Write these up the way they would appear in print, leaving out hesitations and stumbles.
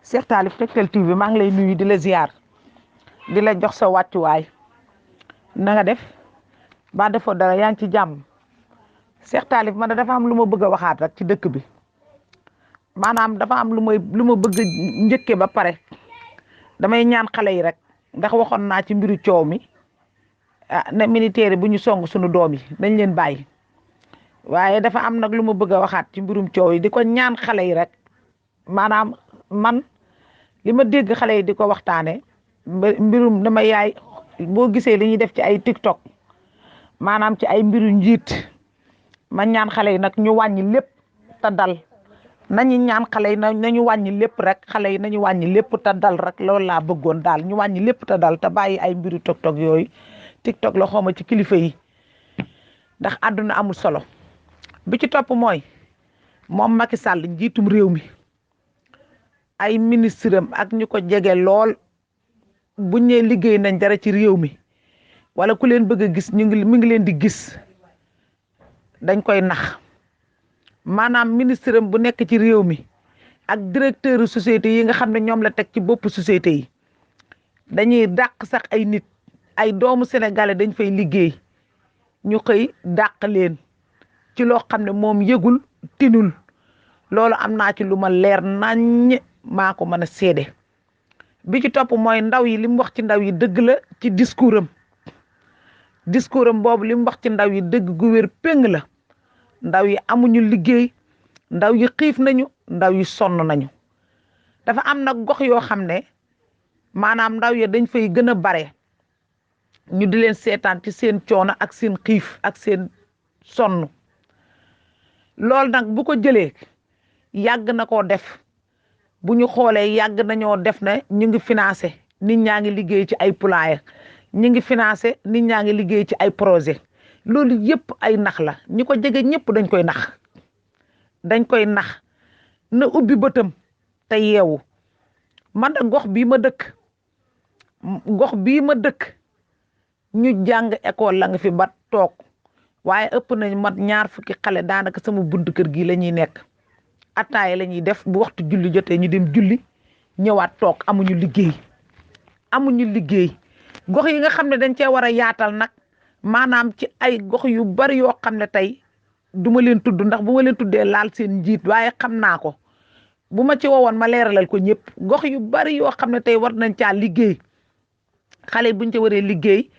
Cheikh Talif Tektal TV maa ngi lay nuyu di la ziar di la jox sa wàccuwaay na nga def ba defoo dara yaa ngi ci jàmm Cheikh Talif man dafa am lu ma bëgg a waxaat rek ci dëkk bi maanaam dafa am lu ma bëgg njëkke ba pare damay ñaan xale yi rek ndax waxoon naa ci mbiru coow mi ne militaire bu ñu song suñu doom yi dañ leen bàyyi waaye dafa am nag lu ma bëgg a waxaat ci mbirum coow yi di ko ñaan xale yi rek maanaam man li ma dégg xale yi di ko waxtaane mbirum dama yaay boo gisee li ñuy def ci ay TikTok maanaam ci ay mbiru njiit ma ñaan xale yi nag ñu wàññi lépp te dal nañu ñaan xale yi nañu wàññi lépp rek xale yi nañu wàññi lépp te dal rek loolu laa bëggoon daal ñu wàññi lépp te dal te bàyyi ay mbiru TikTok yooyu TikTok la xawma ci kilifa yi ndax àdduna amul solo bi ci topp mooy moom Macky Sall njiitum réew mi ay ministre am ak ñu ko jege lool buñ ñee liggéey nañ dara ci réew mi wala ku leen bëgg a gis mi ngi leen di gis dañ koy nax maanaam ministre am bu nekk ci réew mi ak directeur société yi nga xam ne ñoom la teg ci bopp société yi dañuy dàq sax ay nit ay doomu sénégalais dañ fay liggéey ñu xëy dàq leen ci loo xam ne moom yëgul tinul loolu am naa ci lu ma leer naññ maa ko mën a seede bi ci topp mooy ndaw yi li mu wax ci ndaw yi dëgg la ci discours am boobu li mu wax ci ndaw yi dëgg gu wér péng la ndaw yi amuñu liggéey ndaw yi xiif nañu ndaw yi sonn nañu dafa am nag gox yoo xam ne maanaam ndaw yi dañ fay gën a bare ñu di leen seetaan ci seen coono ak seen xiif ak seen sonn loolu nag bu ko jëlee yàgg na koo def bu ñu xoolee yàgg nañoo def ne ñu ngi financé nit ñaa ngi liggéey ci ay poulailler ñu ngi financé nit ñaa ngi liggéey ci ay projet loolu yëpp ay nax la ñi ko jege ñëpp dañ koy nax na ubbi bëtam te yeewu man da gox bii ma dëkk ñu jàng école la nga fi ba toog waaye ëpp nañ mat ñaar fukki xale daanaka sama buntu kër gi la ñuy nekk attaaye la ñuy def bu waxtu julli jotee ñu dem julli ñëwaat toog amuñu liggéey gox yi nga xam ne dañ cee war a yaatal nag maanaam ci ay gox yu bari yoo xam ne tey du ma leen tudd ndax bu ma leen tuddee laal seen njiit waaye xam naa ko bu ma ci woowoon ma leeralal ko ñëpp gox yu bari yoo xam ne tey war nañ caa liggéey xale buñ ca waree liggéey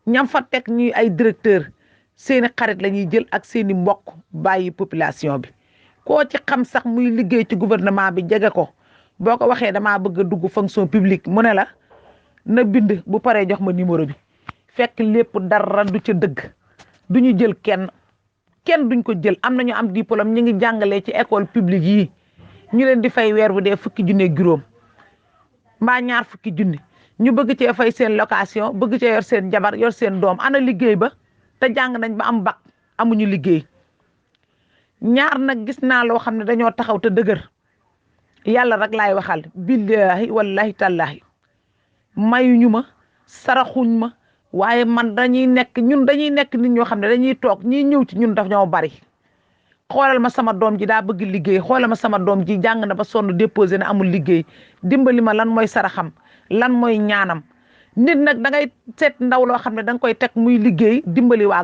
ñam fa teg ñuy ay directeur seeni xarit la ñuy jël ak seeni mbokk bàyyi population bi koo ci xam sax muy liggéey ci gouvernement bi jege ko boo ko waxee damaa bëgg a dugg fonction publique mu ne la na bind bu paree jox ma numéro bi fekk lépp dara du ca dëgg du ñu jël kenn duñ ko jël am na ñu am diplôme ñu ngi jàngalee ci école publique yi ñu leen di fay weer bu dee fukki junne juróom mbaa ñaar fukki junne ñu bëgg cee fay seen location bëgg cee yor seen jabar yor seen doom ana liggéey ba te jàng nañ ba am bac amuñu liggéey ñaar nag gis naa loo xam ne dañoo taxaw te dëgër yàlla rek laay waxal billahi wallahi tallahi mayuñu ma saraxuñ ma waaye man dañuy nekk nit ñoo xam ne dañuy toog ñiy ñëw ci ñun daf ñoo bari xoolal ma sama doom ji daa bëgg liggéey xoolal ma sama doom ji jàng na ba sonn déposé na amul liggéey dimbali ma lan mooy saraxam lan mooy ñaanam nit nag da ngay seet ndaw loo xam ne da nga koy teg muy liggéey dimbali waa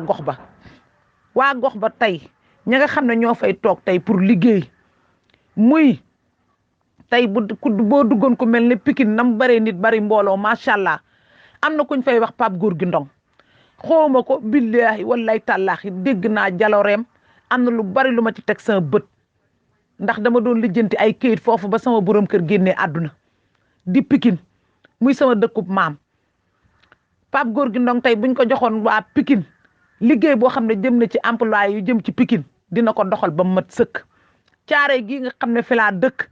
gox ba tey ña nga xam ne ñoo fay toog tey pour liggéey muy tey boo duggoon ko mel ne Pikine nam baree nit bari mbooloo macha allah am na kuñ fay wax Pape Gorgui Ndong xooma ko billahi wallahi tàllaahi dégg naa jaloreem am na lu bari lu ma ci teg sama bët ndax dama doon lijjanti ay këyit foofu ba sama borom kër génnee àdduna di Pikine muy sama dëkkub maam Pape Gorgui Ndong tey buñ ko joxoon waa Pikine liggéey boo xam ne jëm na ci emploi yu jëm ci Pikine dina ko doxal ba mat sëkk caare gii nga xam ne fi laa dëkk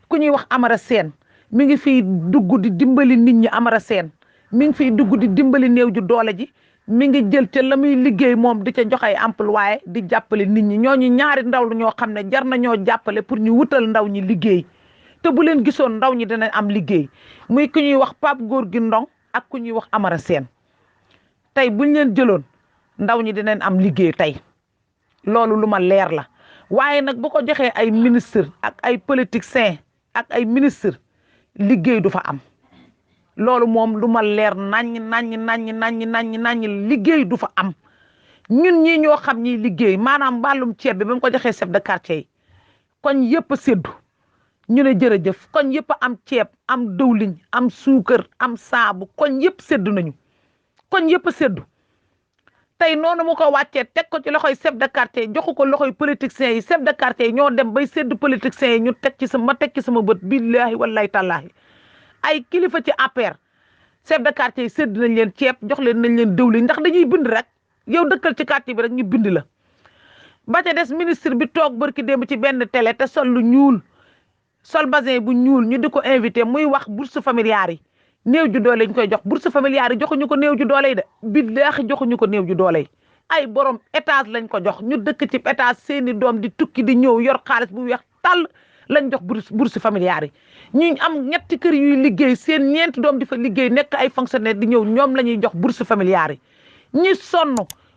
ku ñuy wax Amara Sène mi ngi fiy dugg di dimbali nit ñi Amara Sène mi ngi fiy dugg di dimbali néew ju doole ji mi ngi jël ca la muy liggéey moom di ca jox ay emploi di jàppale nit ñi ñooñu ñaari ndaw ñoo xam ne jar na ñoo jàppale pour ñu wutal ndaw ñi liggéey te bu leen gisoon ndaw ñi dinañ am liggéey muy ku ñuy wax Pape Gorgui Ndong ak ku ñuy wax Amara Sène tey buñ leen jëloon ndaw ñi dinañ am liggéey tey loolu lu ma leer la waaye nag bu ko joxee ay ministre ak ay politiciens ak ay ministre liggéey du fa am loolu moom lu ma leer naññ liggéey du fa am ñun ñi ñoo xam ñi liggéey maanaam wàllum ceeb bi ba mu ko joxee chef de quartier yi koñ yëpp a séddu ñu ne jërëjëf koñ yëpp am ceeb am dëwliñ am suukar am saabu koñ yëpp séddu nañu koñ yëpp a séddu tey noonu mu ko wàccee teg ko ci loxoy chef de quartier joxu ko loxoy politiciens yi chef de quartier yi ñoo dem bay séddu politiciens yi ñu teg ci sama teg ci sama bët billahi wallahi tallahi ay kilifa ci APR chef de quartier yi sédd nañ leen ceeb jox leen nañ leen dëwliñ ndax dañuy bind rek yow dëkkal ci quartier bi rek ñu bind la ba ca des ministre bi toog barki démb ci benn télé te sol lu ñuul sol basin bu ñuul ñu di ko invité muy wax bourse familiale yi néew ju doole ñu koy jox bourse familiale yi joxuñu ko néew ju doole yi de billaahi joxuñu ko néew ju doole yi ay borom étage lañ ko jox ñu dëkk ci étage seeni doom di tukki di ñëw yor xaalis bu weex tàll lañ jox bourse familiale yi ñu am ñetti kër yuy liggéey seen ñeenti doom di fa liggéey nekk ay fonctionnaire di ñëw ñoom la ñuy jox bourse familiale yi ñi sonn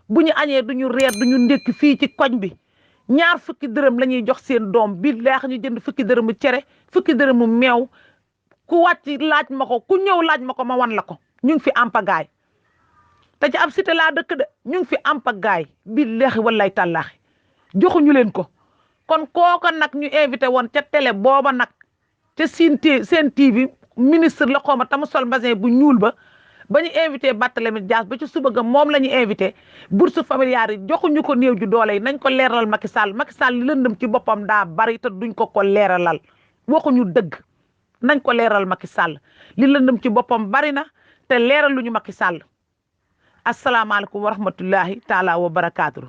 bu ñu añee duñu reer duñu ndékki fii ci koñ bi ñaar fukki dërëm la ñuy jox seen doom billaahi ñu jënd fukki dërëmu cere fukki dërëmu meew ku wàcc laaj ma ko ku ñëw laaj ma ko ma wan la ko ñu ngi fi ampagaay te ci ab cité laa dëkk de ñu ngi fi ampagaay billaahi wallahi tàllaahi joxuñu leen ko kon kooka nag ñu invité woon ca télé booba nag ca seen TV ministre la xooma tamu sol basin bu ñuul ba ñu invité Barthélémy Dias ba ci suba ga moom la ñu invité bourse familiale yi joxuñu ko néew ju doole yi nañ ko leeralal Macky Sall li lëndëm ci boppam daa bari te duñ ko leeralal waxuñu dëgg nañ ko leeral Macky Sall li lëndëm ci boppam bari na te leeral luñu Macky Sall asalaamaaleykum wa rahmatullahi taala wa barakaatu